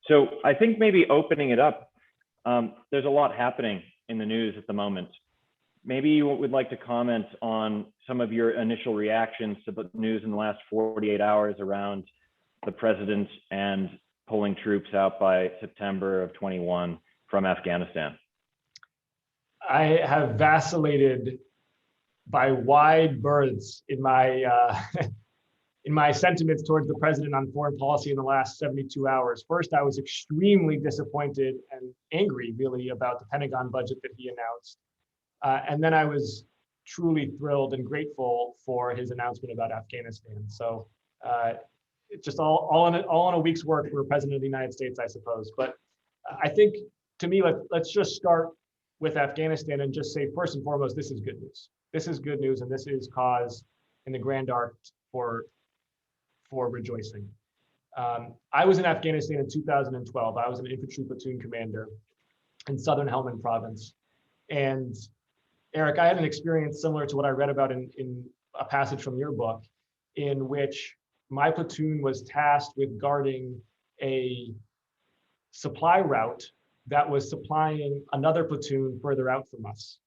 So I think maybe opening it up, there's a lot happening in the news at the moment. Maybe you would like to comment on some of your initial reactions to the news in the last 48 hours around the president and pulling troops out by September of 21 from Afghanistan. I have vacillated by wide berths in my in my sentiments towards the president on foreign policy in the last 72 hours. First, I was extremely disappointed and angry, really, about the Pentagon budget that he announced. And then I was truly thrilled and grateful for his announcement about Afghanistan. So it's just all in a week's work for a president of the United States, I suppose. But I think, to me, let's just start with Afghanistan and just say, first and foremost, this is good news. This is good news, and this is cause in the grand arc for rejoicing. I was in Afghanistan in 2012. I was an infantry platoon commander in Southern Helmand province. And Eric, I had an experience similar to what I read about in a passage from your book, in which my platoon was tasked with guarding a supply route that was supplying another platoon further out from us.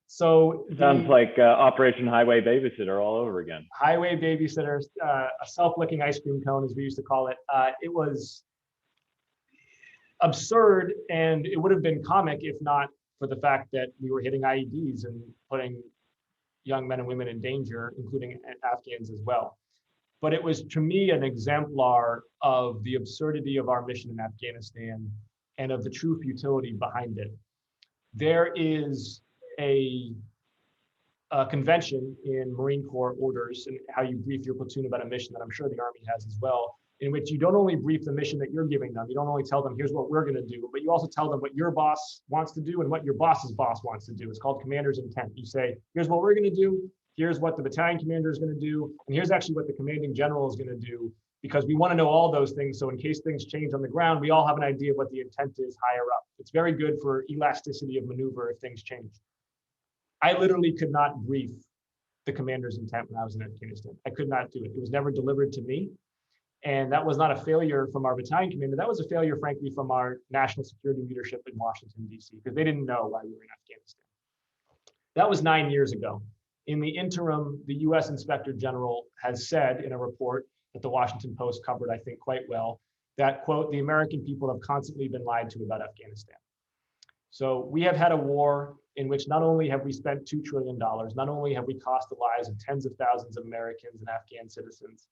So sounds like Operation Highway Babysitter all over again. Highway Babysitter, a self-licking ice cream cone, as we used to call it. It was absurd, and it would have been comic if not for the fact that we were hitting IEDs and putting young men and women in danger, including Afghans as well. But it was, to me, an exemplar of the absurdity of our mission in Afghanistan and of the true futility behind it. There is a convention in Marine Corps orders and how you brief your platoon about a mission that I'm sure the Army has as well, in which you don't only brief the mission that you're giving them, you don't only tell them, here's what we're going to do, but you also tell them what your boss wants to do and what your boss's boss wants to do. It's called commander's intent. You say, here's what we're going to do, here's what the battalion commander is going to do, and here's actually what the commanding general is going to do, because we want to know all those things. So in case things change on the ground, we all have an idea of what the intent is higher up. It's very good for elasticity of maneuver if things change. I literally could not brief the commander's intent when I was in Afghanistan. I could not do it. It was never delivered to me. And that was not a failure from our battalion commander. That was a failure, frankly, from our national security leadership in Washington, D.C., because they didn't know why we were in Afghanistan. That was 9 years ago. In the interim, the US Inspector General has said in a report that the Washington Post covered, I think, quite well, that, quote, the American people have constantly been lied to about Afghanistan. So we have had a war in which not only have we spent $2 trillion, not only have we cost the lives of tens of thousands of Americans and Afghan citizens,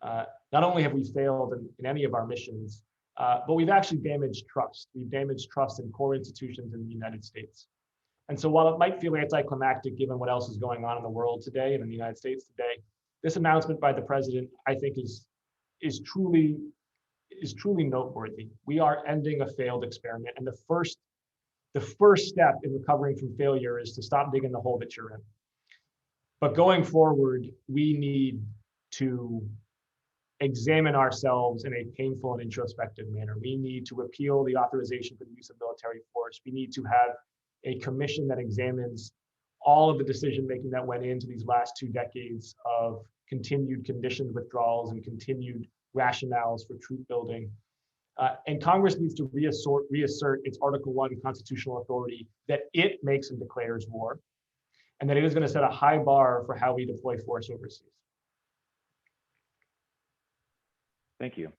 not only have we failed in any of our missions, but we've actually damaged trust. We've damaged trust in core institutions in the United States. And so while it might feel anticlimactic given what else is going on in the world today and in the United States today, this announcement by the president, I think, is truly noteworthy. We are ending a failed experiment, and the first step in recovering from failure is to stop digging the hole that you're in. But going forward, we need to examine ourselves in a painful and introspective manner. We need to repeal the authorization for the use of military force. We need to have a commission that examines all of the decision-making that went into these last 2 decades of continued conditioned withdrawals and continued rationales for troop building. And Congress needs to reassert its Article 1 constitutional authority that it makes and declares war, and that it is going to set a high bar for how we deploy force overseas. Thank you.